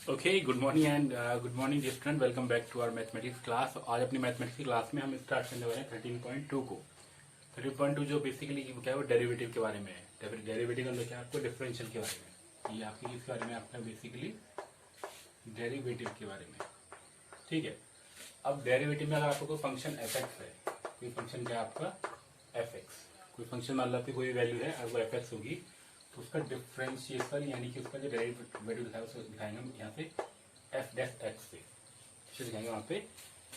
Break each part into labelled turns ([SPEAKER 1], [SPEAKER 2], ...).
[SPEAKER 1] Okay, good morning and good morning dear student, welcome back to our mathematics class. आज अपनी mathematics की class में हम start करने वाले हैं 13.2 को। 13.2 जो बेसिकली क्या है वो डेरिवेटिव के बारे में है। डेरिवेटिव का मतलब क्या है आपको डिफरेंशियल के बारे में, ये आपकी इसके बारे में आपका बेसिकली डेरिवेटिव के बारे में। ठीक है, अब डेरिवेटिव में अगर आपको कोई फंक्शन एफ एक्स है, कोई फंक्शन क्या है आपका एफ एक्स, कोई फंक्शन मान लो आपकी कोई वैल्यू है, अगर वो एफ एक्स होगी तो उसका डिफरेंशिएशन यानी कि उसका जो डेरिवेटिव दिखाएगा उसको दिखाएंगे हम यहाँ पे एफ डैश एक्स से, इसे दिखाएंगे वहाँ पे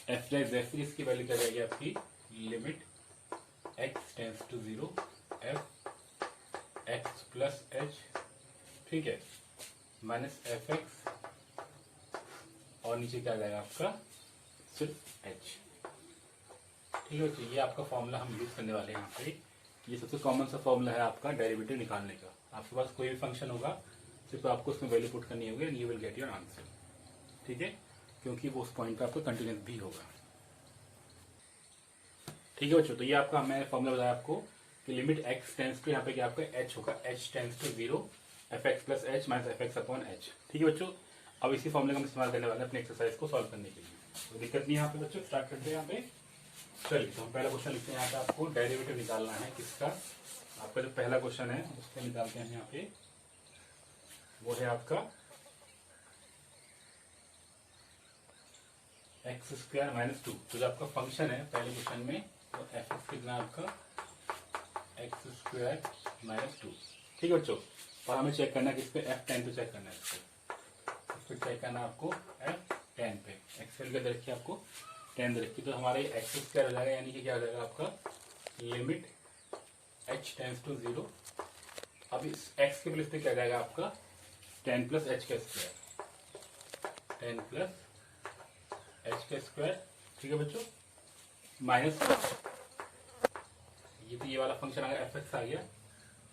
[SPEAKER 1] एफ डैश एक्स से। इसकी वैल्यू क्या जाएगी आपकी limit x tends to zero f x plus h, ठीक है, माइनस एफ एक्स और नीचे क्या जाएगा आपका सिर्फ एच। ठीक है, तो ये आपका फॉर्मूला हम यूज करने वाले हैं यहाँ पे। ये सबसे कॉमन सा फॉर्मूला है आपका डेरिवेटिव निकालने का। आपके पास कोई भी फंक्शन होगा सिर्फ आपको उसमें वैल्यू पुट करनी होगी and you will get your answer. ठीक है, क्योंकि वो उस पॉइंट पे आपका कंटिन्यूस भी होगा। ठीक है बच्चों, तो ये आपका मैंने फॉर्मूला बताया आपको कि लिमिट एक्स टेंस टू यहाँ पे क्या आपका एच होगा, h tends to zero f x plus h minus f x upon h. ठीक है बच्चों, अब इसी फॉर्मूले का हम इस्तेमाल करने वाले हैं अपने एक्सरसाइज को सॉल्व करने के लिए। तो दिक्कत नहीं है यहाँ पे बच्चों, स्टार्ट करते हैं यहाँ पे। चलिए, तो हम पहला क्वेश्चन लिखते हैं। यहाँ पे आपको डेरिवेटिव निकालना है किसका, आपका जो पहला क्वेश्चन है उसको निकालते हैं यहाँ पे। वो है आपका एक्स स्क्वायर माइनस टू। तो जो आपका फंक्शन है पहले क्वेश्चन में तो एफ एक्स कितना आपका एक्स स्क्वायर माइनस टू। ठीक है बच्चों, और हमें चेक करना है किस पे, एफ टेन पे चेक करना है इसको चेक करना है आपको एफ टेन पे। एक्सएल के रखिए आपको 10 रखिए, तो हमारे एक्स स्क्वायर हो जाएगा, यानी कि क्या हो जाएगा आपका limit h tends to zero. अब इस एक्स के प्लेस पे क्या जाएगा आपका 10 प्लस एच का स्क्वायर, 10 प्लस एच का स्क्वायर। ठीक है बच्चों, माइनस ये तो ये वाला फंक्शन आ गया एफ एक्स आ गया,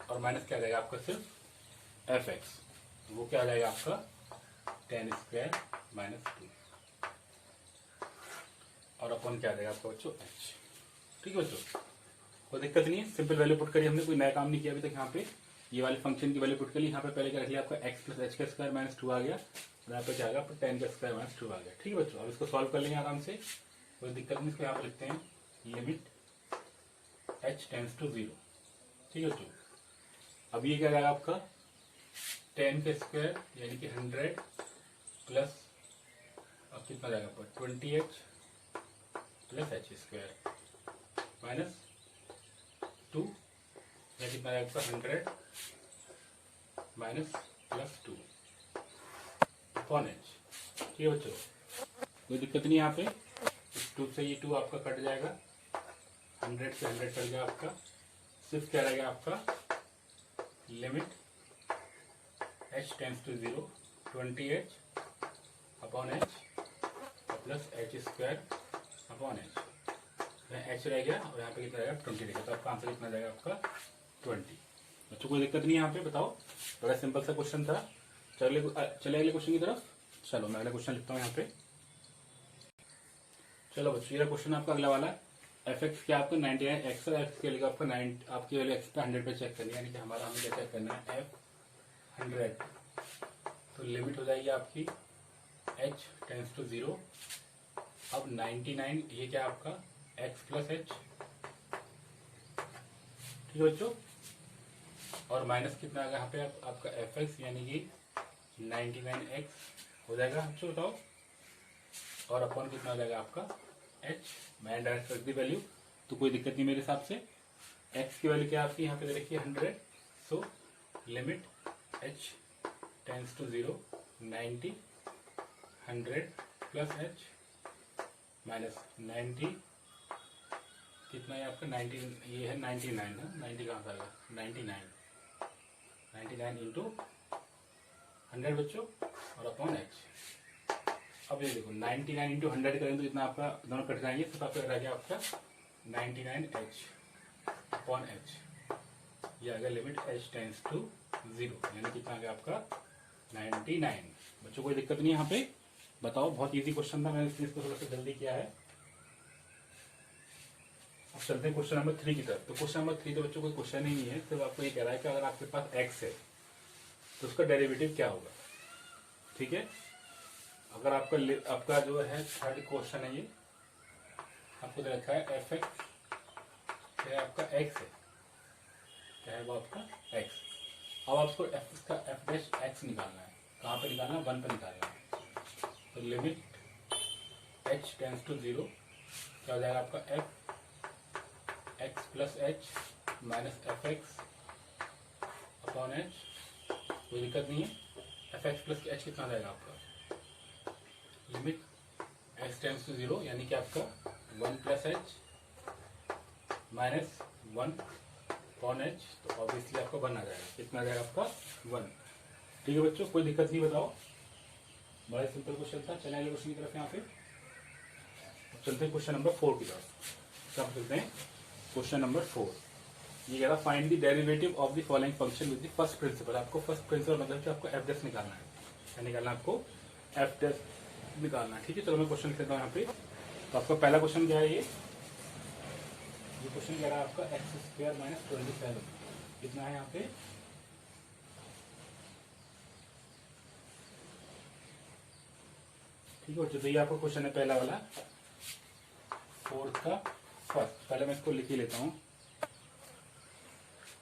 [SPEAKER 1] और माइनस क्या जाएगा आपका सिर्फ एफ एक्स, वो क्या आ जाएगा आपका 10 स्क्वायर माइनस टू, और अपन क्या देगा आपका बच्चों एच। ठीक है बच्चों, कोई दिक्कत नहीं है, सिंपल वैल्यू पुट करिए, हमने कोई नया काम नहीं किया अभी तक। यहाँ पे ये वाले फंक्शन की वैल्यू पुट करिए, यहाँ पे पहले क्या रख लिया आपका एक्स प्लस एच का स्क्वायर माइनस टू आ गया, और यहाँ पे क्या आ गया आपका 10 का स्क्वायर माइनस टू आ गया। ठीक है बच्चों, अब इसको सॉल्व कर लेंगे आराम से, कोई दिक्कत नहीं। इसको यहाँ पे लिखते हैं limit h tends to zero. ठीक है बच्चों, अब ये क्या जाएगा आपका 10 का स्क्वायर यानी कि 100 प्लस अब कितना जाएगा आपका 20h plus h square minus two, या कितना है आपका 100 minus plus two upon h. ठीक है बच्चों, कोई दिक्कत नहीं यहाँ पे, इस टू से ये टू आपका कट जाएगा, 100 से 100 कट गया आपका, सिर्फ क्या रहेगा आपका limit h tends to zero 20h upon h plus h square upon h. H रह गया और यहाँ पे कितना रहेगा 20 रहेगा, तो आपका आंसर कितना जाएगा आपका 20। बच्चों कोई दिक्कत नहीं है यहाँ पे, बताओ, बड़ा सिंपल सा क्वेश्चन था। चले अगले क्वेश्चन की तरफ। चलो मैं अगला क्वेश्चन लिखता हूँ यहाँ पे। चलो बच्चों, ये क्वेश्चन आपका अगला वाला एफ एक्स क्या आपका 99 एक्स और एक्स के लिए आपका 9 आपकी वैल्यू एक्स पे 100 पे चेक करनी है, यानी कि हमारा हमें क्या चेक करना है एफ 100। तो लिमिट हो जाएगी आपकी एच टेंस टू जीरो, अब 99 ये क्या आपका एक्स प्लस एच। ठीक है बच्चों, और माइनस कितना आ गया यहाँ पे आपका एफ एक्स यानी कि 99x हो जाएगा बच्चों, बताओ, और अपॉन कितना हो जाएगा आपका h। मैंने डायरेक्ट रख दी वैल्यू, तो कोई दिक्कत नहीं मेरे हिसाब से। x की वैल्यू क्या आपकी यहाँ पे देखिए 100, so limit h tends to zero 90 100 plus h minus 90 कितना है आपका 90, ये है 99 है, 90 कहाँ से आएगा 99 इंटू 100 बच्चों और अपॉन एच। अब ये देखो 99 इंटू 100 करेंगे तो इतना आपका दोनों कट जाएंगे, तो आपका रह गया आपका 99h अपॉन एच, ये आ गया limit h tends to zero, यानी कितना आ गया आपका 99। बच्चों कोई दिक्कत नहीं यहाँ पे, बताओ, बहुत इजी क्वेश्चन था, मैंने इसको थोड़ा सा जल्दी किया है। अब चलते हैं क्वेश्चन नंबर 3 की तरफ। तो क्वेश्चन नंबर 3 तो बच्चों कोई क्वेश्चन ही नहीं है, सिर्फ आपको ये कह रहा है कि अगर आपके पास एक्स है तो उसका डेरिवेटिव क्या होगा। ठीक है, अगर आपका जो है थर्ड क्वेश्चन है, ये आपको दे रखा है एफ एक्स है, आपका एक्स है, क्या है वो आपका एक्स। अब आपको एफ डैश एक्स निकालना है। कहाँ पे निकालना है? 1 पे निकालना है। तो लिमिट h टेंस टू 0 क्या हो जाएगा आपका F x plus h minus f x upon H. कोई दिक्कत नहीं है। एफ एक्स प्लस एच कितना जाएगा आपका? लिमिट एक्स टेंस टू 0 यानी कि आपका 1 plus h minus 1 upon H. तो ऑब्वियसली आपका 1 आ जाएगा। कितना आ जाएगा आपका? 1। ठीक है बच्चों, कोई दिक्कत नहीं। बताओ, बड़ा सिंपल क्वेश्चन था। चलिए अगले क्वेश्चन की तरफ यहाँ पे चलते हैं, क्वेश्चन नंबर 4 की तरफ। क्या चलते हैं? क्वेश्चन नंबर 4 ये कह रहा find the derivative of the following function with the first principle. आपको फर्स्ट प्रिंसिपल मतलब कि आपको एफ डैश निकालना है। क्या निकालना है आपको? एफ डैश निकालना है। ठीक है, चलो मैं क्वेश्चन लिख लेता हूँ यहाँ पे। तो आपका पहला क्वेश्चन क्या है? ये क्वेश्चन कह रहा है आपका एक्स स्क्वायर माइनस 27 कितना है यहाँ पे? ठीक है बच्चों, तो ये आपका क्वेश्चन है पहला वाला, 4 का फर्स्ट। पहले मैं इसको लिख ही लेता हूँ।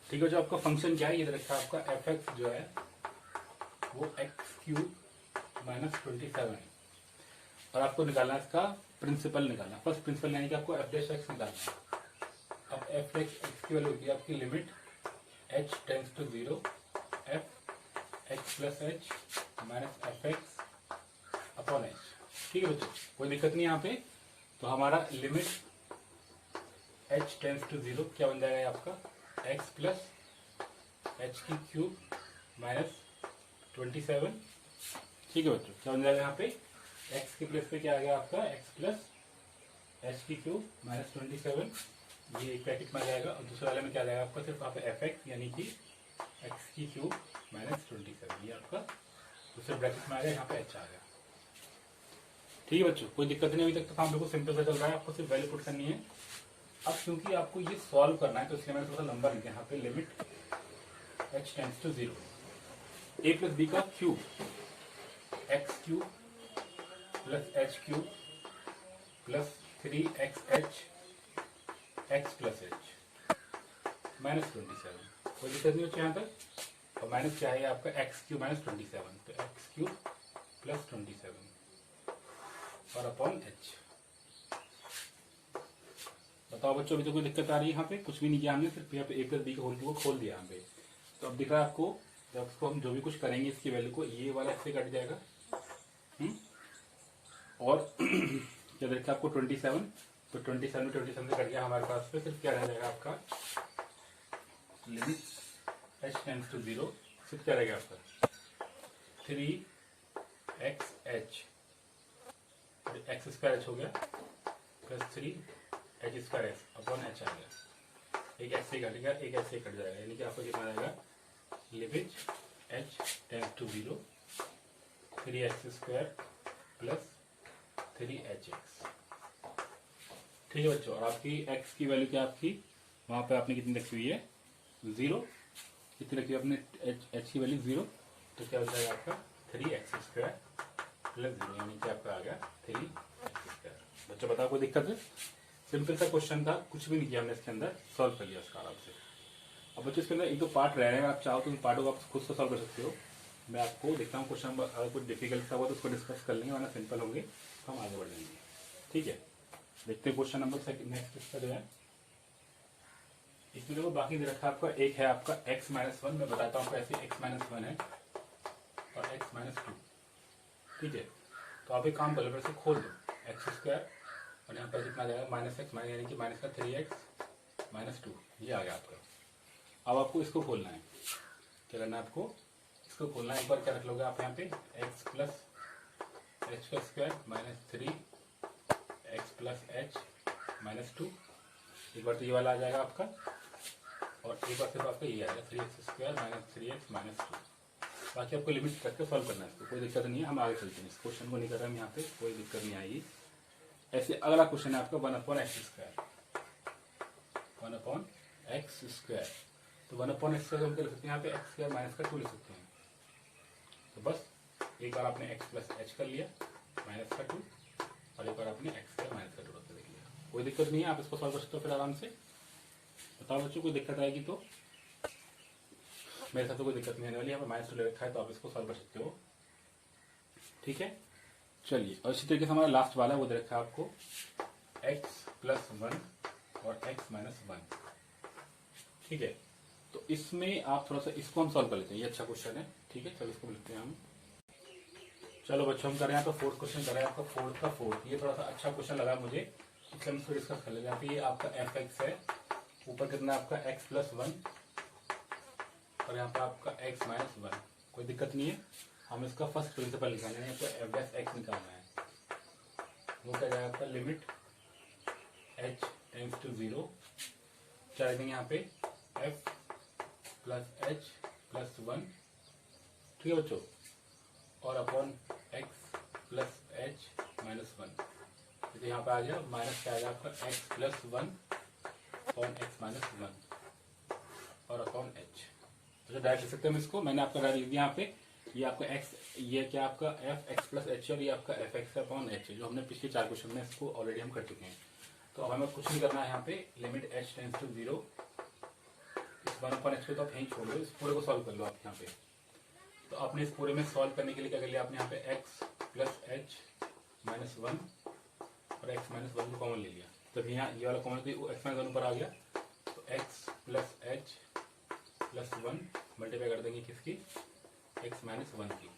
[SPEAKER 1] ठीक है, जो आपका फंक्शन क्या है? ये रखा है आपका एफ एक्स जो है वो एक्स क्यूब माइनस 27 है। और आपको निकालना है इसका प्रिंसिपल निकालना, फर्स्ट प्रिंसिपल यानी कि आपको एफ डैश एक्स निकालना है। अब एफ एक्स की वैल्यू होगी आपकी limit h tends to 0 f x plus h minus f x upon h. ठीक है बच्चों, कोई दिक्कत नहीं यहाँ पे। तो हमारा लिमिट h टेंस टू 0 क्या बन जाएगा आपका? x प्लस एच की क्यूब माइनस 27। ठीक है बच्चों, क्या बन जाएगा यहाँ पे? x के प्लस पे क्या आ गया आपका? x प्लस एच की क्यूब माइनस 27, ये एक पैकेट में आ जाएगा। और दूसरे वाले में क्या आ जाएगा आपका? सिर्फ आपका एफ एक्स यानी कि x की क्यूब माइनस 27, ये आपका दूसरे ब्रैकेट में आ गया। यहाँ पे h आ गया। ठीक है बच्चों, कोई दिक्कत नहीं। अभी तक तो काम बिल्कुल सिंपल सा चल रहा है। आपको सिर्फ वैल्यू पुट करनी है। अब क्योंकि आपको ये सॉल्व करना है तो इसलिए मैंने थोड़ा सा नंबर लिखा यहाँ पे, limit h tends to 0 a plus b का cube x cube plus h cube plus 3xh x plus h minus 27। कोई दिक्कत नहीं होती यहाँ तक। और माइनस क्या है आपका? एक्स क्यूब माइनस 27, तो एक्स क्यूब प्लस 27 और अपॉन एच। बताओ बच्चों, अभी तो कोई दिक्कत आ रही है? यहाँ पे कुछ भी नहीं किया हमने, सिर्फ यहाँ पे a प्लस बी का होल को खोल दिया यहाँ पे। तो अब दिख रहा है आपको, जब इसको हम जो भी कुछ करेंगे इसकी वैल्यू को, ये वाला इससे कट जाएगा। और क्या देखा आपको? 27, तो 27 में 27 से कट गया हमारे पास पे। सिर्फ क्या रह जाएगा आपका? लिमिट h टेंस टू 0 सिर्फ क्या रहेगा आपका? 3xh एक्स स्क्वायर h हो गया plus 3h square h upon h आ गया। एक ऐसे ही कटेगा, एक ऐसे ही कट जाएगा, यानी कि आपको कितना आएगा? Limit h tends to 0 3x square plus 3hx। ठीक है बच्चों, और आपकी x की वैल्यू क्या आपकी? वहां पे आपने कितनी रखी हुई है? 0। कितनी रखी है आपने? h की वैल्यू 0, तो क्या हो जाएगा आपका? 3x स्क्वायर प्लस 0, यानी कि आपका आ गया 3x स्क्वायर। बच्चों बताओ, कोई दिक्कत है? सिंपल सा क्वेश्चन था, कुछ भी नहीं किया हमने इसके अंदर, सॉल्व कर लिया उसका आराम से। अब बच्चों इसके अंदर एक दो पार्ट रह रहे हैं, आप चाहो तो इन पार्टों को आप खुद से सॉल्व कर सकते हो। मैं आपको देखता हूँ क्वेश्चन नंबर, अगर कुछ डिफिकल्ट सा हुआ तो उसको डिस्कस कर लेंगे, वरना सिंपल होंगे तो हम आगे बढ़ जाएंगे। ठीक है, देखते हैं क्वेश्चन नंबर नेक्स्ट इसका जो है। इसमें देखो बाकी दे रखा है आपका, एक है आपका x माइनस 1। मैं बताता हूँ आपको, ऐसे x माइनस 1 है और x माइनस 2। ठीक है, तो आप एक काम कर लो, वैसे खोल दो एक्स स्क्वायर और यहाँ पर कितना जाएगा? माइनस एक्स, यानी कि माइनस का 3x माइनस 2, ये आ गया आपका। अब आपको इसको खोलना है। क्या करना है आपको? इसको खोलना है। एक बार क्या रख लोगे आप यहाँ पे? x प्लस एच का square minus 3x plus h minus 2। एक बार तो ये वाला आ जाएगा आपका, और एक बार सिर्फ आपका ये आएगा 3x square minus 3x minus 2। बाकी आपको लिमिट रख के सॉल्व करना है इसको, कोई दिक्कत नहीं है। हम आगे चलते हैं, इस क्वेश्चन को नहीं कर रहे हम यहाँ पे, कोई दिक्कत नहीं आएगी। ऐसे अगला क्वेश्चन है आपका 1/x स्क्वायर, 1/x स्क्वायर। तो 1/x स्क्वायर हम क्या लिख सकते हैं यहाँ पे? x स्क्वायर माइनस का 2 लिख सकते हैं। तो बस एक बार आपने x प्लस एच कर लिया, माइनस का 2 और एक बार आपने एक्स का माइनस का 2 रख देख लिया। कोई दिक्कत नहीं है, आप इसको सॉल्व कर सकते हो फिर आराम से। बताओ बच्चों, कोई दिक्कत आएगी तो? मेरे साथ तो कोई दिक्कत नहीं आने वाली। यहाँ पर माइनस 2 ले रखा है तो आप इसको सॉल्व कर सकते हो। ठीक है, चलिए। और इसी तरीके से हमारा लास्ट वाला वो दे रखा है आपको x प्लस 1 और x माइनस 1। ठीक है, तो इसमें आप थोड़ा सा इसको हम सॉल्व कर लेते हैं। ये अच्छा क्वेश्चन है। ठीक है, चलो इसको लिखते हैं हम। चलो बच्चों, हम कर रहे हैं तो फोर्थ क्वेश्चन कर रहे हैं आपका फोर्थ का फोर्थ। ये थोड़ा सा अच्छा क्वेश्चन लगा मुझे, इसलिए हम इसको डिस्कस कर लेते हैं। ये आपका एफ एक्स है, ऊपर कितना आपका एक्स प्लस 1 और यहाँ पे आपका एक्स माइनस 1। कोई दिक्कत नहीं है, हम इसका फर्स्ट प्रिंसिपल निकालना है, आपको एफ डैश एक्स निकालना है। वो क्या जाएगा आपका लिमिट h टेंड्स टू 0, क्या देंगे यहाँ पे f प्लस h प्लस 1। ठीक है बच्चों, और upon x plus h minus 1। तो यहाँ पे आ गया माइनस क्या आएगा आपका x plus 1 upon x minus 1 और अपॉन h। तो डायरेक्ट लिख सकते हैं हम इसको। मैंने आपका डायरेक्ट लिख दिया यहाँ पे। ये आपका x, ये क्या आपका f x प्लस h और ये आपका f x अपॉन h, जो हमने पिछले 4 क्वेश्चन में इसको ऑलरेडी हम कर चुके हैं। तो अब हमें कुछ नहीं करना है यहाँ पे। लिमिट h टेंड्स टू 0, इस 1 अपॉन h को तो आप यहीं छोड़ दो, इस पूरे को सॉल्व कर लो आप यहाँ पे। तो आपने इस पूरे में सॉल्व करने के लिए क्या कर लिया आपने यहाँ पे x प्लस h माइनस 1 और x माइनस 1 को कॉमन ले लिया। तब यहाँ ये वाला कॉमन x माइनस 1 ऊपर आ गया, तो x plus h plus 1 multiply कर देंगे किसकी, x माइनस 1 की,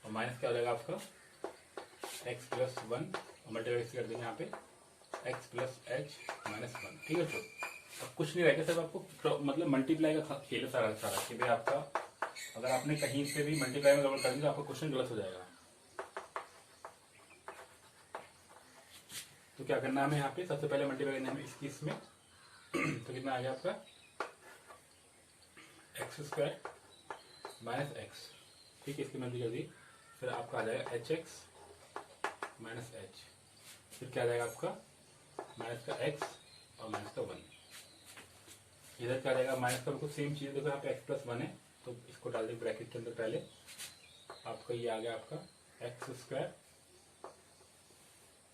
[SPEAKER 1] और माइनस क्या हो जाएगा आपका x प्लस 1 और मल्टीप्लाई कर देंगे यहाँ पे x प्लस h माइनस 1। ठीक है, तो अब कुछ नहीं रहेगा, सिर्फ आपको मतलब मल्टीप्लाई का खेल है सारा सारा कि भाई आपका अगर आपने कहीं से भी मल्टीप्लाई में गड़बड़ कर दी तो आपका क्वेश्चन गलत हो जाएगा। तो क्या करना है हमें यहाँ पे, सबसे पहले मल्टीप्लाई करना है इसकी इसमें। तो कितना आ गया आपका एक्स स्क्वायर माइनस एक्स। ठीक है, इसकी मल्टी कर दी, फिर आपका आ जाएगा एच एक्स माइनस एच, फिर क्या आ जाएगा आपका माइनस का एक्स और माइनस का 1। इधर क्या आ जाएगा माइनस का, बिल्कुल सेम चीज़। देखो यहाँ पे एक्स प्लस 1 है तो इसको डाल दें ब्रैकेट के अंदर। पहले आपका ये आ गया आपका एक्स स्क्वायर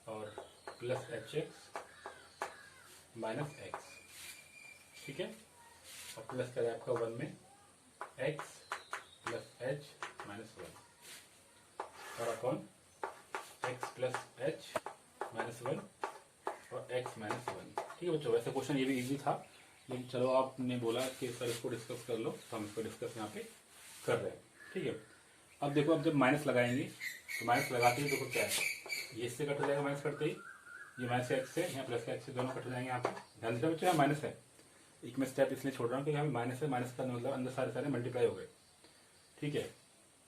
[SPEAKER 1] और plus H x minus x. ठीक है, और प्लस क्या आपका 1 में x प्लस h माइनस 1 और upon x plus h minus 1 और x माइनस 1। ठीक है बच्चों, वैसे क्वेश्चन ये भी इजी था, लेकिन चलो आपने बोला कि सर इसको डिस्कस कर लो तो हम इसको डिस्कस यहाँ पे कर रहे हैं। ठीक है, अब देखो, अब जब माइनस लगाएंगे तो माइनस लगाते ही देखो क्या है, ये इससे कट हो जाएगा माइनस करते ही, ये माइनस एक्स से यहाँ प्लस का एक्स से दोनों कट हो जाएंगे। यहाँ पे ध्यान से बच्चों, यहाँ माइनस है, एक मैं स्टेप इसलिए छोड़ रहा हूँ कि यहाँ पे माइनस है, माइनस का मतलब अंदर सारे सारे मल्टीप्लाई हो गए। ठीक है,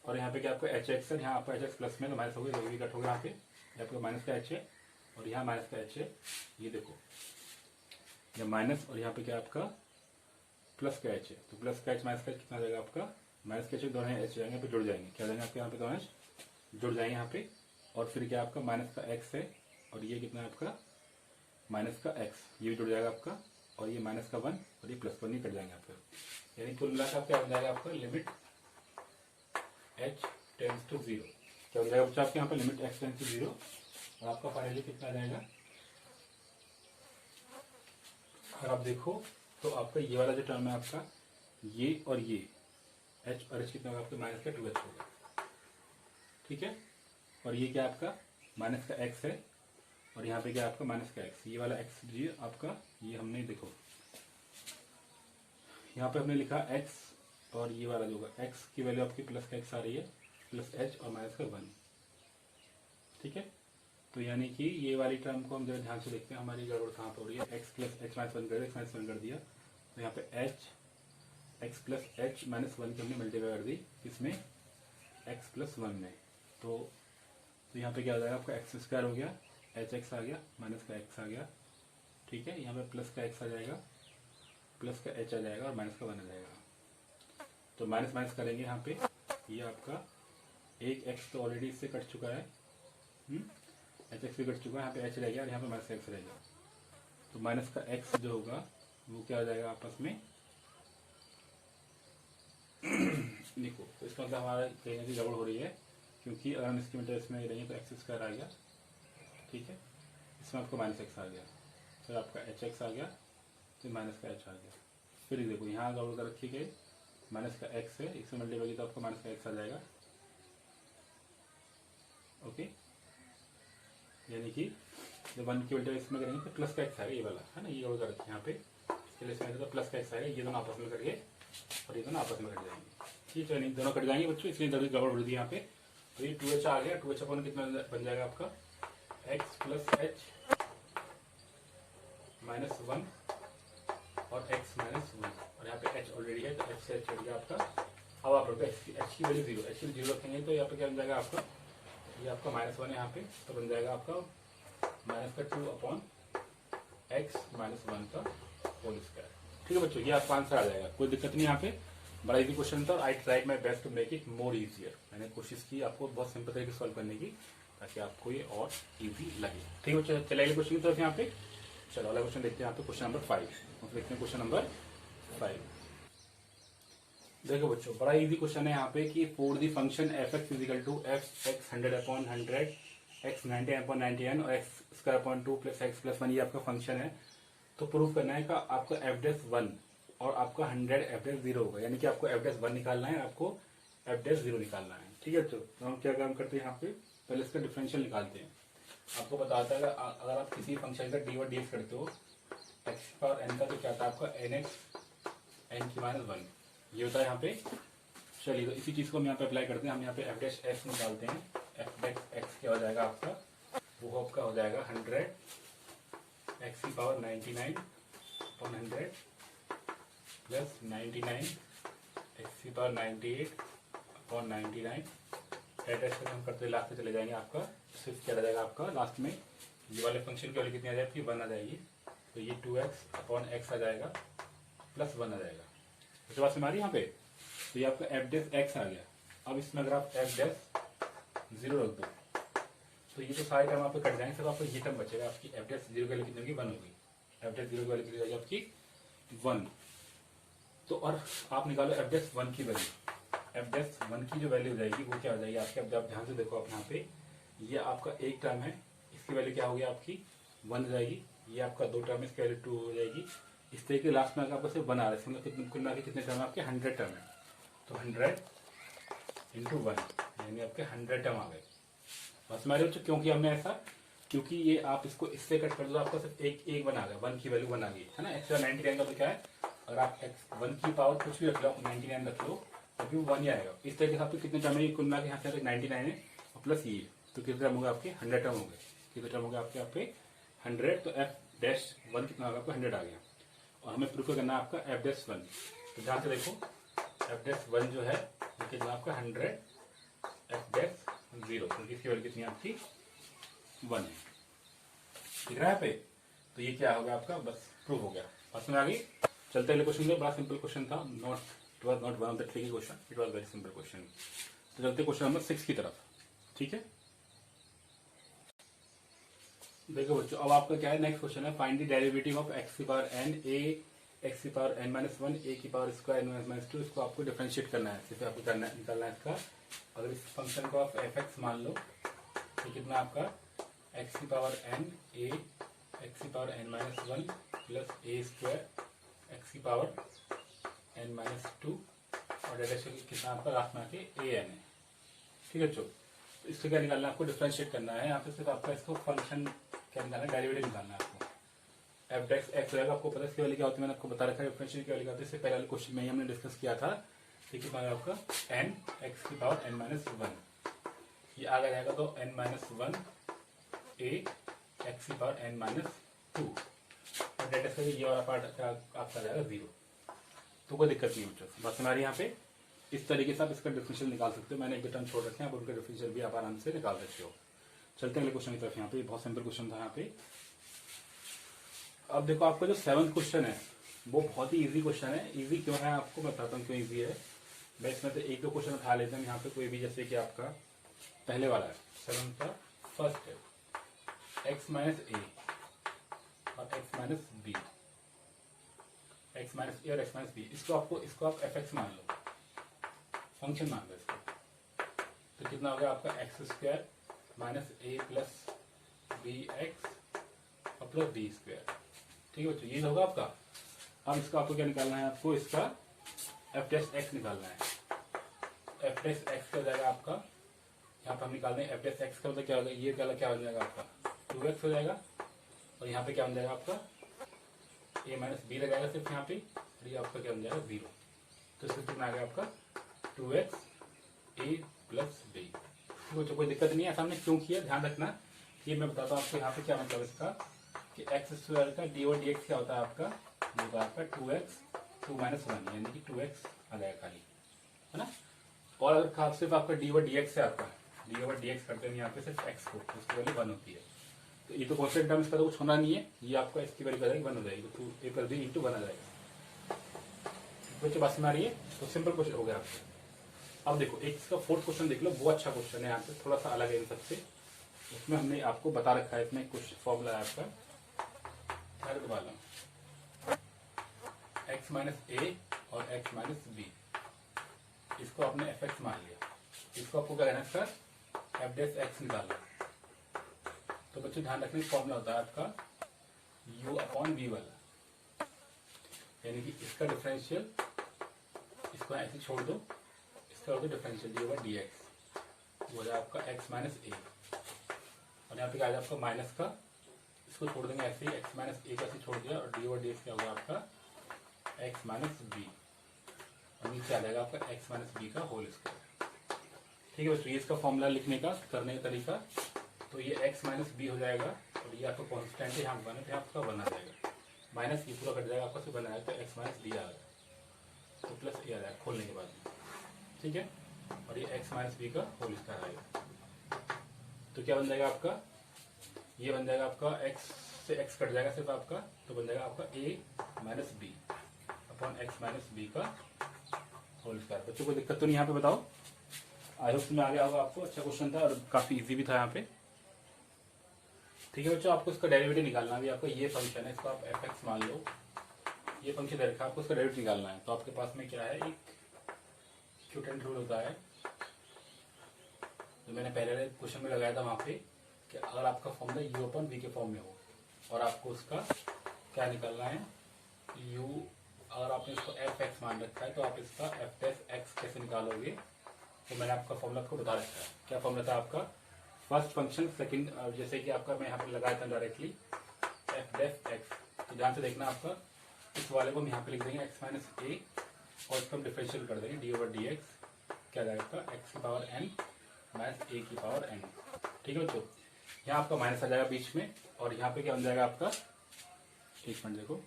[SPEAKER 1] और यहाँ पे क्या आपका एच एक्स है, यहाँ आपका एच एक्स प्लस में तो माइनस हो गया, ये भी कट हो गया। यहाँ पे आपका माइनस का एच है और यहाँ माइनस का एच है, ये देखो ये माइनस, और यहाँ पे क्या आपका प्लस का एच है, तो प्लस का एच माइनस का एच कितना जाएगा आपका, माइनस का एच दोनों एच जाएंगे, यहाँ पे जुड़ जाएंगे, क्या जाएंगे आपके यहाँ पे दोनों एच जुड़ जाएंगे यहाँ पे। और फिर क्या आपका माइनस का एक्स है और ये कितना है आपका माइनस का एक्स, ये भी जुड़ जाएगा आपका, और ये माइनस का 1 और ये प्लस 1 ही कट जाएंगे आपके। यानी कुल मिलाकर क्या हो जाएगा आपका लिमिट h टेंड्स टू 0। क्या हो जाएगा बच्चा आपके यहाँ पे लिमिट x टेंड्स टू 0, और आपका फाइनली कितना आ जाएगा, अगर आप देखो तो आपका ये वाला जो टर्म है आपका ये और ये h और h कितना होगा आपके माइनस का 2h होगा। ठीक है, और ये क्या आपका माइनस का x है और यहाँ पे क्या आपका माइनस का x, ये वाला x जी आपका, ये हमने देखो यहाँ पे हमने लिखा x और ये वाला जो होगा x की वैल्यू आपकी प्लस का x आ रही है, प्लस h और माइनस का 1। ठीक है, तो यानी कि ये वाली टर्म को हम जरा ध्यान से देखते हैं, हमारी गड़बड़ कहाँ पर हो रही है। x प्लस h माइनस 1 कर दिया, x माइनस 1 कर दिया, तो यहाँ पे x प्लस h माइनस 1 की हमने मल्टीप्लाई कर दी इसमें x प्लस 1 में। तो यहाँ पे क्या हो जाएगा आपका एक्स स्क्वायर हो गया, एच एक्स आ गया, माइनस का एक्स आ गया। ठीक है, यहाँ पे प्लस का एक्स आ जाएगा, प्लस का एच आ जाएगा और माइनस का 1 आ जाएगा। तो माइनस माइनस करेंगे यहाँ पे, ये आपका एक एक्स तो ऑलरेडी इससे कट चुका है, एच एक्स भी कट चुका है, यहाँ पे एच रह गया और यहाँ पे माइनस एक्स रह गया। तो माइनस का एक्स जो होगा वो क्या हो जाएगा आपस में देखो, तो इसका मतलब हमारा कहीं ना कहीं गड़बड़ हो रही है, क्योंकि अगर हम इसकी मतलब इसमें रहेंगे तो एक्स स्क्वायर आ गया, ठीक है, इसमें आपको माइनस एक्स आ गया, फिर आपका एच एक्स आ गया, फिर माइनस का एच आ गया। फिर देखो यहाँ गौर कर रखी गई माइनस का एक्स है, इससे मल्टीप्लाई तो आपको माइनस का एक्स आ जाएगा। ओके, यानी कि जब 1 की उल्टा इसमें करेंगे तो प्लस का एक्स आएगा, ये वाला है ना, ये गौर कर रखी यहाँ पे, इसके लिए इसमें तो प्लस का एक्स आएगा, ये दोनों आपस में करके और ये दोनों आपस में कट जाएंगे, ठीक है, नहीं दोनों कट जाएंगे बच्चों, इसलिए जल्दी गड़बड़ हो दी यहाँ पे। तो ये 2h आ गया, 2h अपन कितना बन जाएगा आपका x प्लस एच माइनस 1 और x माइनस 1, और यहाँ पे h ऑलरेडी है तो h से h हट गया आपका। अब आप रखो h की वैल्यू 0, h की वैल्यू 0 रखेंगे तो यहाँ पे क्या बन जाएगा आपका, ये आपका -1 है यहाँ पे, तो बन जाएगा आपका माइनस का 2 अपॉन एक्स माइनस 1 का होल स्क्वायर। ठीक है बच्चों, ये आपका आंसर आ जाएगा, कोई दिक्कत नहीं यहाँ पे, बड़ा इजी क्वेश्चन था। I tried my best to make it more easier, मैंने कोशिश की आपको बहुत सिंपल तरीके से सॉल्व करने की ताकि आपको ये और इजी लगे। ठीक है बच्चों, चले अगले क्वेश्चन की तरफ यहाँ पे। चलो अगला क्वेश्चन देखते हैं यहाँ पे, क्वेश्चन नंबर 5, देखते हैं क्वेश्चन नंबर 5। देखो बच्चों, बड़ा इजी क्वेश्चन है यहाँ पे कि for the function f x is equal to f x 100/100 x 90/99 और x square upon 2 plus x plus 1 ये आपका फंक्शन है। तो प्रूफ करना है का आपका एफ डैश 1 और आपका 100 एफ डैश 0 होगा, यानी कि आपको एफ डैश 1 निकालना है, आपको एफ डैश 0 निकालना है। ठीक है बच्चों, तो हम क्या काम करते हैं यहाँ पे, पहले इसका डिफरेंशियल निकालते हैं। आपको बताता है अगर आप किसी फंक्शन का डी और डी करते हो एक्स पावर एन का, तो क्या था आपका एन एक्स एन की माइनस 1, ये होता है यहाँ पे। चलिए तो इसी चीज को हम यहाँ पे अप्लाई करते हैं, हम यहाँ पे एफ डैश एक्स निकालते हैं। एफ डैश एक्स क्या हो जाएगा आपका, वो आपका हो जाएगा 100 एक्स की पावर 99 अपॉन 100 प्लस 99 एक्स की पावर 98 अपॉन 99। ऐसे हम करते लास्ट में चले जाएंगे, आपका सिर्फ क्या रह जाएगा आपका लास्ट में, ये वाले फंक्शन की वैल्यू कितनी आ जाएगी, 1 आ जाएगी, तो ये 2x अपॉन एक्स आ जाएगा प्लस 1 आ जाएगा। उसके बाद से हमारी यहाँ पे तो ये आपका एफ डैश एक्स आ गया। अब इसमें अगर आप एफ डैश 0 रख दो तो ये तो सारे टर्म आपको कट जाएंगे, सिर्फ आपको ये टर्म बचेगा, आपकी एफ डैश 0 की वैल्यू कितनी होगी, 1 होगी। एफ डैश 0 की वैल्यू कितनी होगी आपकी 1। तो और आप निकालो एफ डैश 1 की वैल्यू, एफ डैश 1 की जो वैल्यू हो जाएगी वो क्या हो जाएगी आपके, अब ध्यान से देखो आप यहाँ पे, ये आपका एक टर्म है, इसकी वैल्यू क्या होगी आपकी 1 हो जाएगी, ये आपका 2 टर्म है, इसकी वैल्यू 2 हो जाएगी। इस तरीके लास्ट में आपको सिर्फ 1 आ रहा है, मतलब कुल मिला के कितने टर्म है आपके, 100 टर्म है, तो 100 इंटू 1 यानी आपके 100 टर्म आ गए। बस हमारे बच्चों क्योंकि हमने ऐसा, क्योंकि ये आप इसको इससे कट कर दो आपका सिर्फ एक 1 आ गया, 1 की वैल्यू 1 आ गई है ना। एक्स्ट्रा 99 का तो क्या है, अगर आप 1 की पावर कुछ भी रख लो, 99 रख लो, अभी 1 ही आएगा। इस तरीके से आपके कितने टर्म है, कुल मिला के यहाँ से 99 है और प्लस ये, तो कितने टर्म हो गए आपके, 100 टर्म हो गए। कितने टर्म हो गए आपके यहाँ पे 100, तो एफ डैश 1 कितना होगा आपका 100 आ गया। और हमें प्रूफ करना है आपका एफ डैश 1, तो ध्यान से देखो एफ डैश 1 जो है वो कितना आपका 100 एफ डैश 0, क्योंकि इसकी वैल्यू कितनी आपकी 1 है, ठीक है यहाँ पे। तो ये क्या हो गया आपका, बस प्रूफ हो गया। बस में आ गई। चलते अगले क्वेश्चन में, बड़ा सिंपल क्वेश्चन था, it was not one of the tricky question, it was very simple question. तो चलते क्वेश्चन नंबर 6 की तरफ। ठीक है, देखो बच्चों, अब आपका क्या है, नेक्स्ट क्वेश्चन है, find the derivative of x की पावर एन ए एक्स की पावर एन माइनस 1 ए की पावर स्क्वायर एन माइनस 2। इसको आपको डिफरेंशिएट करना है, सिर्फ आपको करना है, निकालना है इसका। अगर इस फंक्शन को आप एफ एक्स मान लो तो कितना आपका एक्स की पावर एन ए एक्स की पावर एन माइनस 1 प्लस ए स्क्वायर एक्स की पावर एन माइनस 2 और डेरिवेटिव कितना आपका लास्ट में आके ए एन है। ठीक है बच्चों, तो इसको क्या निकालना है आपको, डिफरेंशिएट करना है। यहाँ पे सिर्फ आपका इसको फंक्शन क्या निकालना है, डेरिवेटिव निकालना है आपको। एफ डैश एक्स रहेगा, आपको पता है इसकी वैल्यू क्या होती है, मैंने आपको बता रखा है, डिफरेंशियल की वैल्यू क्या होती है, इससे पहले वाले क्वेश्चन में ही हमने डिस्कस किया था। ठीक है, आपका एन एक्स की पावर एन माइनस 1 ये आगे जाएगा, तो एन माइनस 1 ए एक्स की पावर एन माइनस 2 और डेटा से ये वाला पार्ट आपका जाएगा 0। तो कोई दिक्कत नहीं बच्चों, बस हमारे यहाँ पे इस तरीके से आप इसका डिफरेंशियल निकाल सकते हो। मैंने एक टर्म छोड़ रखे हैं, आप उनका डिफरेंशियल भी आप आराम से निकाल सकते हो। चलते हैं अगले क्वेश्चन की तरफ। यहाँ पे बहुत सिंपल क्वेश्चन था यहाँ पे। अब देखो आपका जो 7th क्वेश्चन है वो बहुत ही इजी क्वेश्चन है। इजी क्यों है आपको बताता हूँ क्यों इजी है। मैं इसमें तो एक दो क्वेश्चन उठा लेते हैं यहाँ पे, कोई भी, जैसे कि आपका पहले वाला है 7th का फर्स्ट है एक्स माइनस ए और x minus b, x minus a और एक्स माइनस बी। इसको आप एफ एक्स मान लो, फंक्शन मान लो इसको। तो कितना हो गया आपका एक्स स्क्वायर माइनस ए प्लस बी एक्स और प्लस बी स्क्वायर। ठीक है बच्चों, ये होगा आपका। अब इसका आपको क्या निकालना है, आपको इसका एफ डैश एक्स निकालना है। एफ डैश एक्स का हो जाएगा आपका, यहाँ पर हम निकाल दें एफ डैश एक्स का मतलब क्या होगा, ये क्या हो जाएगा आपका 2x हो जाएगा और यहाँ पे क्या बन जाएगा आपका ए माइनस बी लग जाएगा सिर्फ यहाँ पे, और ये आपका क्या बन जाएगा 0। तो इसका कितना आ गया आपका 2x ए प्लस बी। तो कोई दिक्कत नहीं है, ऐसा हमने क्यों किया ध्यान रखना, ये मैं बताता हूँ आपको। यहाँ पे क्या मतलब इसका कि एक्स स्क्वायर का डी और डी एक्स क्या होता है आपका, ये होगा आपका 2x 2 माइनस 1 यानी कि 2x आ जाएगा खाली, है ना। और अगर खास सिर्फ आपका डी और डी एक्स है, आपका डी और डी एक्स करते हैं यहाँ पे सिर्फ एक्स को, तो उसकी वैल्यू 1 होती है। तो ये तो कॉन्स्टेंट टर्म, इसका तो कुछ होना नहीं है, ये आपका इसकी वैल्यू क्या 1 हो जाएगी, तो ए प्लस बी इंटू 1 आ जाएगा। बच्चे बात में आ रही है, तो सिंपल क्वेश्चन हो गया आपका। अब देखो एक इसका फोर्थ क्वेश्चन देख लो, वो अच्छा क्वेश्चन है, यहाँ पे थोड़ा सा अलग है इन सबसे। उसमें हमने आपको बता रखा है, इसमें कुछ फॉर्मूला है आपका, एक्स माइनस ए और एक्स माइनस बी, इसको आपने एफ एक्स मान लिया। इसको आपको क्या कहना है, इसका एफ डैश एक्स निकालना। तो बच्चों ध्यान रखने का फॉर्मूला होता है आपका यू अपॉन बी वाला, यानी कि इसका डिफरेंशियल, इसको ऐसे छोड़ दो, इसका होगा differential D over D x, वो है आपका एक्स माइनस ए, और यहाँ पे क्या आ जाए आपका माइनस का, इसको छोड़ देंगे ऐसे ही, एक्स माइनस ए का ऐसे छोड़ दिया, और डी ओवर डी एक्स क्या होगा आपका एक्स माइनस बी, और नीचे आ जाएगा आपका एक्स माइनस बी का होल स्क्वायर। ठीक है बच्चों, ये इसका फॉर्मूला लिखने का करने का तरीका। तो ये एक्स माइनस बी हो जाएगा, और ये आपका कॉन्स्टेंट है, यहाँ बना तो आपका बना जाएगा, माइनस ये पूरा कट जाएगा आपका, सिर्फ बना जाएगा तो एक्स माइनस बी आ जाएगा, तो प्लस ए आ जाएगा खोलने के बाद में। ठीक है, और ये एक्स माइनस बी का होल स्क्वायर आएगा। तो क्या बन जाएगा आपका, ये बन जाएगा आपका एक्स से एक्स कट जाएगा सिर्फ आपका, तो बन जाएगा आपका a minus b upon x minus b का होल स्क्वायर। बच्चों को दिक्कत तो नहीं यहाँ पे, बताओ। आई होप में आ गया होगा आपको, अच्छा क्वेश्चन था और काफी इजी भी था यहाँ पे। ठीक है बच्चों, आपको इसका डेरिवेटिव निकालना है। आपका ये फंक्शन है, इसको आप एफ एक्स मान लो, ये फंक्शन दे रखा है, आपको इसका डेरिवेटिव निकालना है। तो आपके पास में क्या है, एक क्यूटेंट रूल होता है, जो मैंने पहले क्वेश्चन में लगाया था वहां पे, कि अगर आपका फॉर्मूला यू अपन वी के फॉर्म में हो और आपको उसका क्या निकालना है, यू, अगर आपने इसको एफ एक्स मान रखा है तो आप इसका एफ डेफ एक्स कैसे निकालोगे। तो मैंने आपका फॉर्मूला आपको बता रखा है। क्या फॉर्मूला था आपका, फर्स्ट फंक्शन सेकंड, जैसे कि आपका मैं यहाँ पे लगाया था डायरेक्टली एफ डेफ एक्स। तो ध्यान से देखना, आपका इस वाले को हम यहाँ पे लिख देंगे एक्स माइनस ए, और इसको हम डिफरेंशियल कर देंगे डी ओवर डी एक्स, क्या जाएगा एक्स की पावर एन माइनस ए की पावर एन। ठीक है बच्चों, यहाँ आपका माइनस आ जाएगा बीच में, और यहाँ पे क्या बन जाएगा आपका, एक मिनट देखो।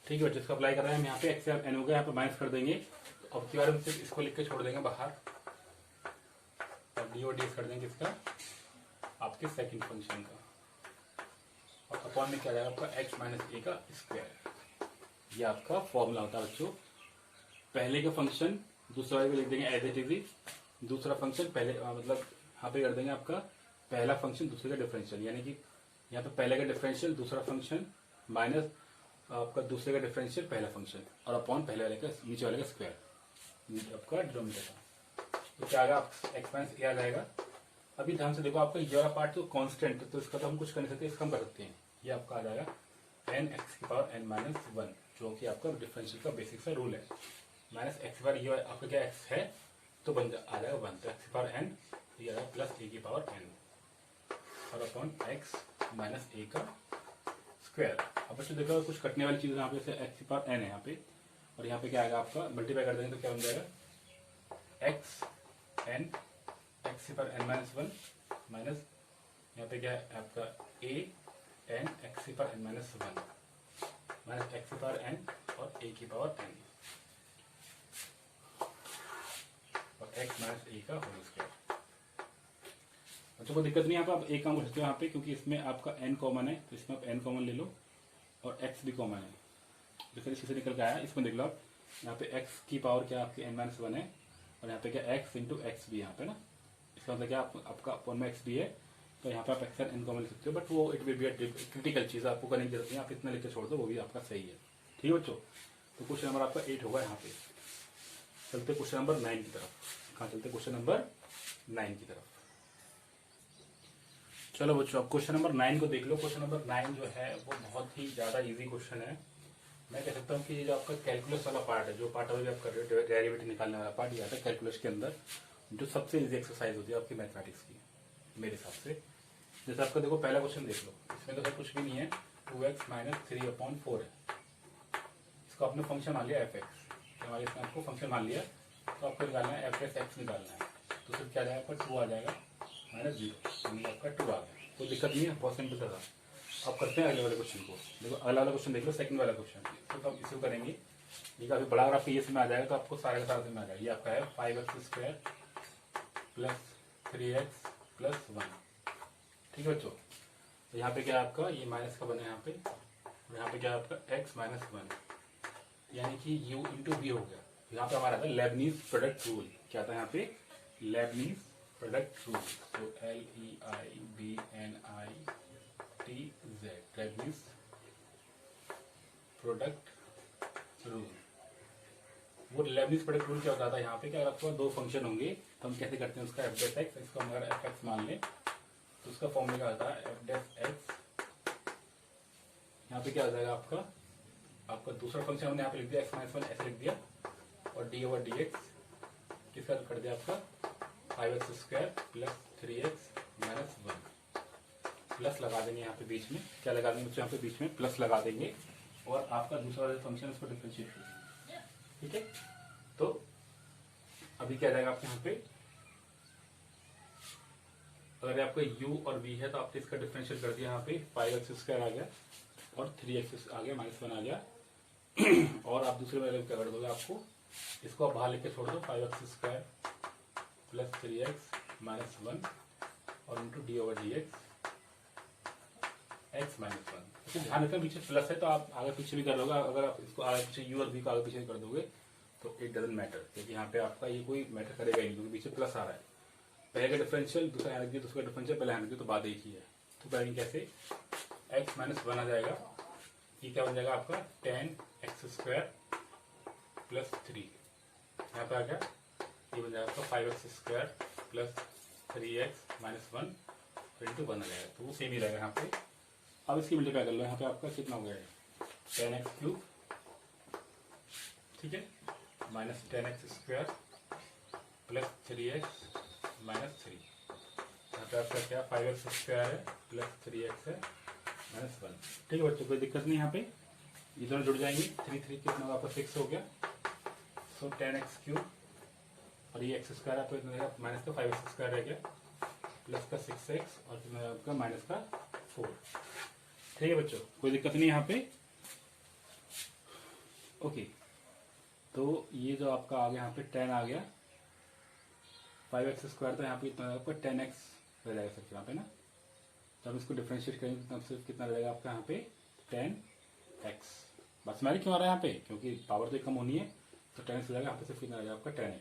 [SPEAKER 1] ठीक है बच्चों, इसको अप्लाई कर रहे हैं हम यहाँ पे, एक्स एन हो गया, यहाँ पे माइनस कर देंगे। तो अब की बार हम सिर्फ इसको लिख के छोड़ देंगे बाहर, और डी और डी कर देंगे इसका आपके सेकंड फंक्शन का, और अपॉन में क्या जाएगा आपका एक्स माइनस ए का स्क्वायर। ये आपका फॉर्मूला होता है बच्चों, पहले का फंक्शन दूसरा वाले को लिख देंगे एज इट इज, दूसरा फंक्शन पहले मतलब यहाँ पे कर देंगे आपका पहला फंक्शन दूसरे का डिफरेंशियल, यानी कि यहाँ पे पहले का डिफरेंशियल दूसरा फंक्शन माइनस आपका दूसरे का डिफरेंशियल पहला फंक्शन, और अपॉन पहले वाले का नीचे वाले का स्क्वायर आपका डिनोमिनेटर का। तो क्या आएगा, एक्स माइनस ए आ जाएगा। अभी ध्यान से देखो, आपका ये वाला पार्ट तो कांस्टेंट है, तो इसका तो हम कुछ कर नहीं सकते, इसका हम कर सकते हैं। ये आपका आ जाएगा एन एक्स की पावर एन माइनस 1, जो कि आपका डिफरेंशियल का बेसिक सा रूल है। माइनस एक्स की पावर ये आपका क्या एक्स है, तो बन आ जाएगा 1, तो एक्स की पावर एन, ये आएगा प्लस ए की पावर एन, और अपॉन एक्स माइनस ए का स्क्वायर। अब बच्चों देखो कुछ कटने वाली चीज यहाँ पे, जैसे एक्स की पावर एन है यहाँ पे, और यहाँ पे क्या आएगा आपका मल्टीप्लाई कर देंगे तो क्या बन जाएगा एक्स एन एक्स की पावर एन माइनस 1 माइनस यहाँ पे क्या है आपका ए एन एक्स की power n minus 1 minus x की पावर एन और ए की पावर एन और एक्स माइनस ए का होल स्क्वायर। बच्चों को दिक्कत नहीं है, आप एक काम कर सकते हो यहाँ पे, क्योंकि इसमें आपका n कॉमन है, तो इसमें आप n कॉमन ले लो और x भी कॉमन है, जैसे इसी से निकल के आया। इसमें देख लो आप, यहाँ पे x की पावर क्या आपकी n माइनस 1 है, और यहाँ पे क्या x इंटू एक्स भी यहाँ पे ना, इसका मतलब क्या आपका अपन में x भी है, तो यहाँ पे आप x n कॉमन ले सकते हो, बट वो इट विल बी क्रिटिकल चीज, आपको करने की जरूरत नहीं, आप इतना लेकर छोड़ दो, वो भी आपका सही है। ठीक है बच्चों, तो क्वेश्चन नंबर आपका 8 होगा यहाँ पे। चलते क्वेश्चन नंबर 9 की तरफ। कहाँ चलते? क्वेश्चन नंबर 9 की तरफ। चलो बच्चों, अब क्वेश्चन नंबर 9 को देख लो। क्वेश्चन नंबर 9 जो है वो बहुत ही ज्यादा इजी क्वेश्चन है। मैं कह सकता हूँ कि ये जो आपका कैलकुलस वाला पार्ट है, जो पार्ट अभी आप कर रहे हो डेरिवेटिव निकालने वाला पार्ट, ये आता है कैलकुलस के अंदर जो सबसे इजी एक्सरसाइज होती है आपकी मैथमेटिक्स की मेरे हिसाब से। जैसे आपका देखो पहला क्वेश्चन देख लो, इसमें तो कुछ भी नहीं है, 2x माइनस 3/4 है। इसको आपने फंक्शन मान लिया एफ एक्स, हमारे इसमें आपको फंक्शन मान लिया, तो आपको निकालना है एफ एस एक्स निकालना है। तो फिर क्या जाएगा आपका 2 आ जाएगा -0, आपका 2 आ गया। कोई दिक्कत नहीं है, बहुत सिंपल था। अब करते हैं अगले वाले क्वेश्चन को। देखो अगला वाला क्वेश्चन देख लो, सेकंड वाला क्वेश्चन। तो अब इसको करेंगे, ये काफी बड़ा, अगर आपको ये में आ जाएगा तो आपको सारे का सारा में आ जाएगा। ये आपका है 5x² प्लस 3x प्लस 1। ठीक है बच्चों, तो यहाँ पे क्या है आपका, ये माइनस का बना है यहाँ पे, और यहाँ पे क्या है आपका x माइनस 1, यानी कि u इंटू वी हो गया। यहाँ पे हमारा आता है लेबनीज प्रोडक्ट रूल। क्या था यहाँ पे? Lebanese product rule. तो LEIBNITZ, लेबनीज प्रोडक्ट रूल। वो लेबनीज प्रोडक्ट रूल क्या होता था यहाँ पे? क्या अगर आपके पास दो फंक्शन होंगे तो हम कैसे करते हैं उसका एफ डेफ एक्स, इसको हम अगर एफ एक्स मान लें तो उसका फॉर्मूला आता है एफ डेफ एक्स। यहाँ पे क्या हो जाएगा आपका दूसरा फंक्शन हमने यहाँ पे लिख दिया x माइनस 1 ऐसे लिख दिया, और डी ओवर डी एक्स किसका कर दिया आपका 5x² plus 3x minus 1। Plus लगा देंगे यहाँ पे बीच में, क्या लगा देंगे बच्चों? यहाँ पे बीच में प्लस लगा देंगे, और आपका दूसरा वाला फंक्शन उसको डिफरेंशिएट कर देंगे। ठीक है, तो अभी क्या जाएगा आपके यहाँ पे, अगर आपका u और v है तो आपने इसका डिफरेंशियल कर दिया। यहाँ पे 5x² आ गया और 3x आ गया, -1 आ गया। और आप दूसरे वाले में क्या कर दोगे? आपको इसको आप बाहर लेके छोड़ दो, 5x² प्लस 3x माइनस 1 और into D over D x x minus 1। तो ध्यान रखना पीछे प्लस है तो आप आगे पीछे भी कर दोगे। अगर आप इसको आगे पीछे u और v को आगे पीछे कर दोगे तो इट डजंट मैटर, क्योंकि यहाँ पे आपका ये कोई मैटर करेगा ही नहीं, क्योंकि पीछे प्लस आ रहा है। पहले का डिफरेंशियल दूसरा यहाँ रख दिया, दूसरा डिफरेंशियल पहले यहाँ रख दिया, तो बात एक ही है। तो करेंगे कैसे? x माइनस 1 आ जाएगा, ये क्या बन जाएगा आपका 10x² प्लस 3। यहाँ पे आ गया, ये बन जाएगा आपका 5x² plus 3x minus 1 into 1 आ जाएगा, तो वो सेम ही रहेगा यहाँ पे। अब इसकी मल्टीप्लाई कर लो, यहाँ पे आपका कितना हो गया है 10x³ ठीक है, minus 10x² plus 3x minus 3। यहाँ पे आपका क्या 5x² है प्लस 3x है माइनस 1। ठीक है बच्चों, कोई दिक्कत नहीं। यहाँ पे ये दोनों जुड़ जाएंगे, 3 3 कितना होगा आपका 6 हो गया। सो 10x³ और ये x² आपको इतना माइनस का 5x² रह गया, प्लस का 6x और कितना आपका माइनस का 4। ठीक है बच्चों, कोई दिक्कत नहीं यहाँ पे। ओके, तो ये जो आपका आ गया यहाँ पे 10 आ गया, 5x² तो यहाँ पे इतना आपका 10x रह जाएगा सिर्फ यहाँ पे ना। जब इसको डिफरेंशिएट करेंगे तब सिर्फ कितना रहेगा आपका यहाँ पे 10x। बस मैंने क्यों आ रहा है यहाँ पे? क्योंकि पावर तो कम होनी है, तो 10x हो जाएगा यहाँ पे, सिर्फ कितना रहेगा आपका 10x।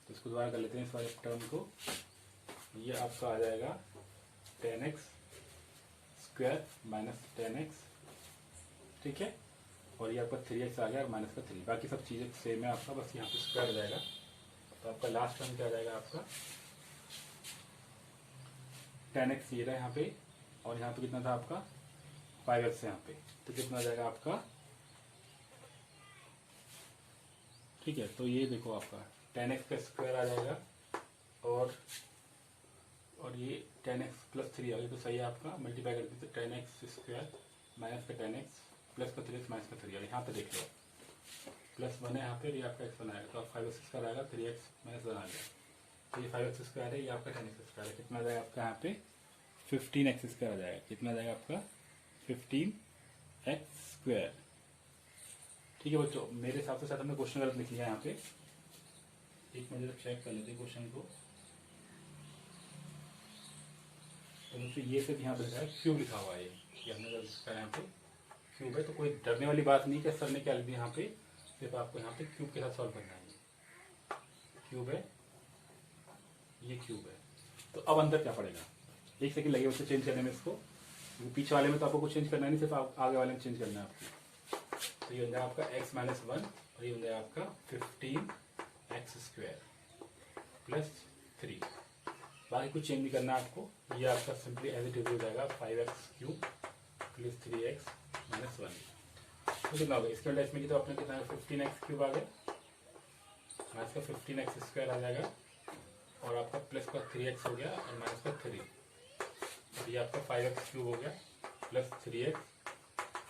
[SPEAKER 1] तो इसको दोबारा कर लेते हैं इस वाले टर्म को। ये आपका आ जाएगा 10x² माइनस 10x, ठीक है, और ये आपका 3x आ गया और माइनस का 3। बाकी सब चीज़ें सेम है आपका, बस यहाँ पे स्क्वायर हो जाएगा। तो आपका लास्ट टर्म क्या आ जाएगा आपका 10x ये रहा यहाँ पे, और यहाँ पे कितना था आपका 5x यहाँ पे, तो कितना आ जाएगा आपका। ठीक है, तो ये देखो आपका 10x का स्क्वायर आ जाएगा, और ये 10x प्लस 3 आ गया, तो सही है आपका। मल्टीप्लाई कर दीजिए 10x² माइनस का 10x प्लस का 3x माइनस का 3। यहाँ पे देख लो प्लस 1 है यहाँ पे, ये आपका x1 आएगा, तो आप 5x² आएगा, 3x माइनस 1 आ गया, तो ये 5x² है, ये आपका 10x² है। कितना आ जाएगा आपका यहाँ पे 15x² आ जाएगा। कितना आ जाएगा आपका 15x²। ठीक है बच्चों, मेरे हिसाब से शायद हमने क्वेश्चन गलत लिख लिया यहाँ पे। एक मिनट चेक कर लेते हैं क्वेश्चन को। तो बच्चों ये सिर्फ यहाँ पे लिखा है क्यूब लिखा हुआ है, ये हमने गलत लिखा है यहाँ पे क्यूब है। तो कोई डरने वाली बात नहीं कि सर ने क्या लिख दिया यहाँ पे, सिर्फ आपको यहाँ पे क्यूब के साथ सॉल्व करना है। क्यूब है, ये क्यूब है। तो अब अंदर क्या पड़ेगा, एक सेकंड लगेगा उससे चेंज करने में इसको, पीछे वाले में तो आपको कुछ चेंज करना नहीं, सिर्फ आगे वाले में चेंज करना है आपको। तो ये बन जाएगा आपका x माइनस 1 और ये बन जाएगा आपका 15x² प्लस 3। बाकी कुछ चेंज नहीं करना है आपको, ये आपका सिंपली एज इट इज हो जाएगा 5x³ प्लस 3x माइनस 1। तो कितना होगा इसके इसमें की, तो अपने कितना 15x³ आ गया, माइनस का 15x² आ जाएगा और आपका प्लस का 3x हो गया और माइनस का 3, और ये आपका 5x³ हो गया प्लस 3x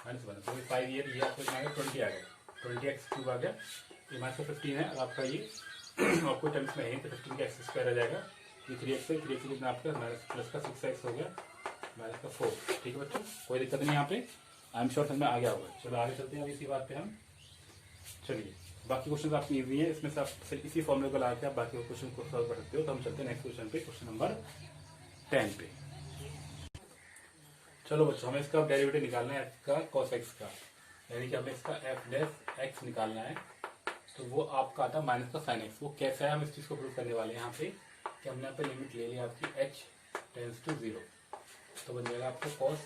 [SPEAKER 1] माइनस 1। तो 5 ये आपको कितना आ गया 20 आ गया, 20x³ आ गया, ये माइनस का 15 है। और आपका ये आपको टर्म्स में है तो 15 का x² आ जाएगा, ये 3x है, 3x कितना आपका माइनस प्लस का 6x हो गया माइनस का 4। ठीक है बच्चों, कोई दिक्कत नहीं यहाँ पे, आई एम श्योर समझ में आ गया होगा। चलो आगे चलते हैं अब इसी बात पे हम। चलिए बाकी क्वेश्चन आपकी इजी है, इसमें से आप इसी फॉर्मूले को ला के आप बाकी क्वेश्चन को सॉल्व कर सकते हो। तो हम चलते हैं नेक्स्ट क्वेश्चन पे, क्वेश्चन नंबर 10 पे। चलो बच्चों, हमें इसका डेरिवेटिव निकालना है f का cos x का, यानी कि हमें इसका f' निकालना है। तो वो आपका आता माइनस का sin x। वो कैसा है हम इस चीज को प्रूव करने वाले हैं यहाँ पे, कि हमने यहाँ पे लिमिट ले ली आपकी h टेंड्स टू 0। तो बन जाएगा आपको cos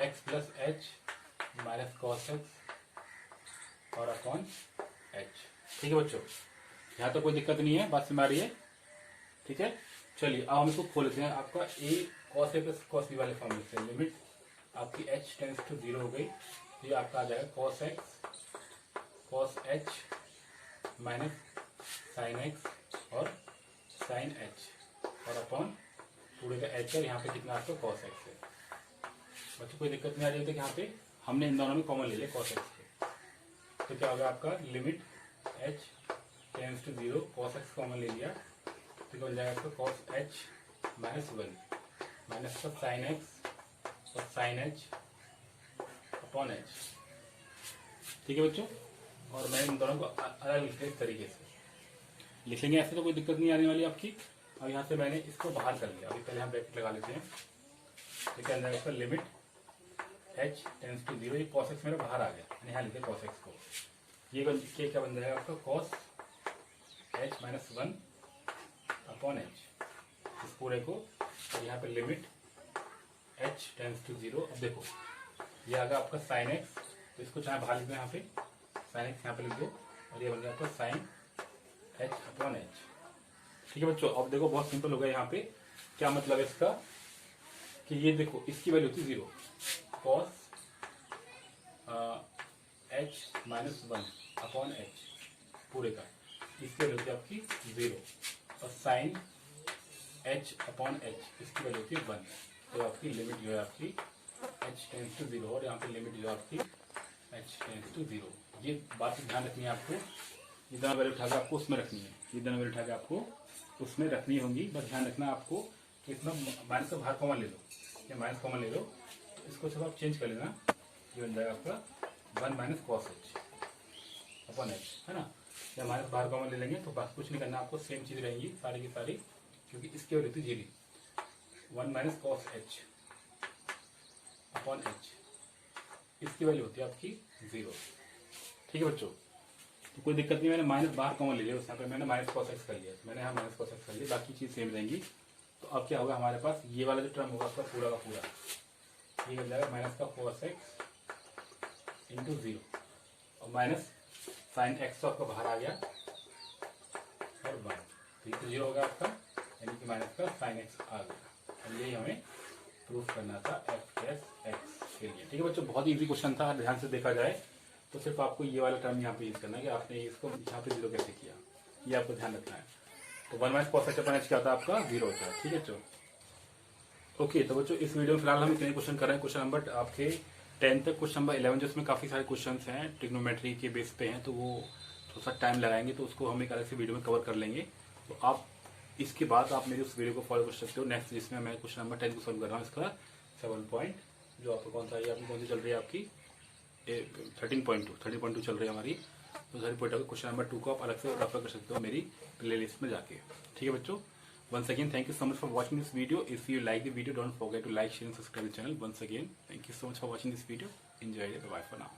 [SPEAKER 1] x plus h minus cos x और अपॉन h। ठीक है बच्चों, यहाँ तो कोई दिक्कत नहीं है, बात समझ आ रही है। ठीक है, चलिए अब हम इसको खोल लेते हैं। आपका a cos a plus cos b वाले फॉर्मूले से लिमिट आपकी h टेंड्स टू 0 हो गई, ये आपका आ जाएगा cos x cos h minus sin x और sin h और अपॉन पूरे का h, और यहाँ पे कितना आपका cos x है। बच्चों कोई दिक्कत नहीं आ रही है, यहाँ पे हमने इन दोनों में कॉमन ले लिया cos x के, तो क्या होगा आपका limit h tends to 0 cos x common ले लिया, तो बन जाएगा आपका cos h माइनस 1 माइनस का sin x और sin h अपॉन h। ठीक है बच्चों, और मैं इन दोनों को अलग लिख इस तरीके से लिख लेंगे, ऐसे तो कोई दिक्कत नहीं आने वाली आपकी। अब यहाँ से मैंने इसको बाहर कर लिया, अभी पहले हम ब्रैकेट लगा लेते हैं। तो क्या जाएगा इसका लिमिट h टेंड्स टू 0, ये cos x मेरा बाहर आ गया, यहाँ लिखे cos x को, ये क्या बन जाएगा आपका cos h minus 1 upon h, इस पूरे को, और यहाँ पे लिमिट h टेंड्स टू 0। अब देखो ये आ गया आपका sin x, तो इसको चाहे बाहर लिख दो, यहाँ पे sin x यहाँ पे लिख दो, और ये बन गया आपका sin h अपॉन h। ठीक है बच्चों, अब देखो बहुत सिंपल होगा। यहाँ पे क्या मतलब है इसका, कि ये देखो इसकी वैल्यू होती 0, cos h minus 1 upon h पूरे का, इसकी वैल्यू होती है आपकी 0, और sin h अपॉन h इसकी वैल्यू होती है 1। तो आपकी लिमिट जो है आपकी h टेंड्स टू 0, और यहाँ पे लिमिट जो है आपकी h टेंड्स टू 0। ये बात ध्यान रखनी है आपको, ये दोनों वैल्यू उठा के आपको उसमें रखनी है, ये दोनों वैल्यू उठा के आपको उसमें रखनी होंगी। बस ध्यान रखना आपको कि इसमें माइनस का बाहर कॉमन ले लो, या माइनस कॉमन ले लो, इसको सब आप चेंज कर लेना, ये बन जाएगा आपका 1 minus cos h upon h, है ना। या माइनस बाहर कॉमन ले लेंगे तो बस कुछ नहीं करना आपको, सेम चीज रहेंगी सारी की सारी, क्योंकि इसकी वैल्यू थी 0, 1 minus cos h upon h, इसकी वैल्यू होती है आपकी 0। ठीक है बच्चों, तो कोई दिक्कत नहीं, मैंने माइनस बाहर कॉमन ले लिया, उस यहाँ पे मैंने माइनस cos x कर लिया, मैंने यहाँ माइनस cos x कर लिया, बाकी चीज सेम रहेंगी। तो अब क्या होगा हमारे पास, ये वाला जो टर्म होगा आपका पूरा का पूरा, ये बन जाएगा माइनस का cos x इंटू 0, और माइनस sin x तो आपका बाहर आ गया और 1, तो ये तो 0 होगा आपका, यानी कि माइनस का sin x आ गया। और यही हमें प्रूफ करना था f डैश x के लिए। ठीक है बच्चों, बहुत इजी क्वेश्चन था, ध्यान से देखा जाए तो सिर्फ आपको ये वाला टर्म यहाँ पे यूज करना है कि आपने इसको यहाँ पे 0 कैसे किया, ये आपको ध्यान रखना है। तो 1 minus cos h upon h क्या होता है आपका 0 होता है। ठीक है बच्चों, ओके। तो बच्चों इस वीडियो में फिलहाल हम इतने क्वेश्चन कर रहे हैं, क्वेश्चन नंबर आपके 10 तक, क्वेश्चन नंबर 11 जिसमें काफी सारे क्वेश्चन हैं ट्रिग्नोमेट्री के बेस पे हैं, तो वो थोड़ा सा टाइम लगाएंगे, तो उसको हम एक अलग से वीडियो में कवर कर लेंगे। तो आप इसके बाद आप मेरी उस वीडियो को फॉलो कर सकते हो नेक्स्ट, जिसमें मैं क्वेश्चन नंबर 10 को सॉल्व कर रहा हूँ, इसका 7 पॉइंट जो आपको कौन सा है, आपकी कौन सी चल रही है आपकी 13.2 चल रही है हमारी। तो 13.2 क्वेश्चन नंबर 2 को आप अलग से रेफर कर सकते हो मेरी प्लेलिस्ट में जाके। ठीक है बच्चों, once again thank you so much for watching this video. If you like the video, don't forget to like, share and subscribe the channel. Once again thank you so much for watching this video. Enjoy it. Bye for now.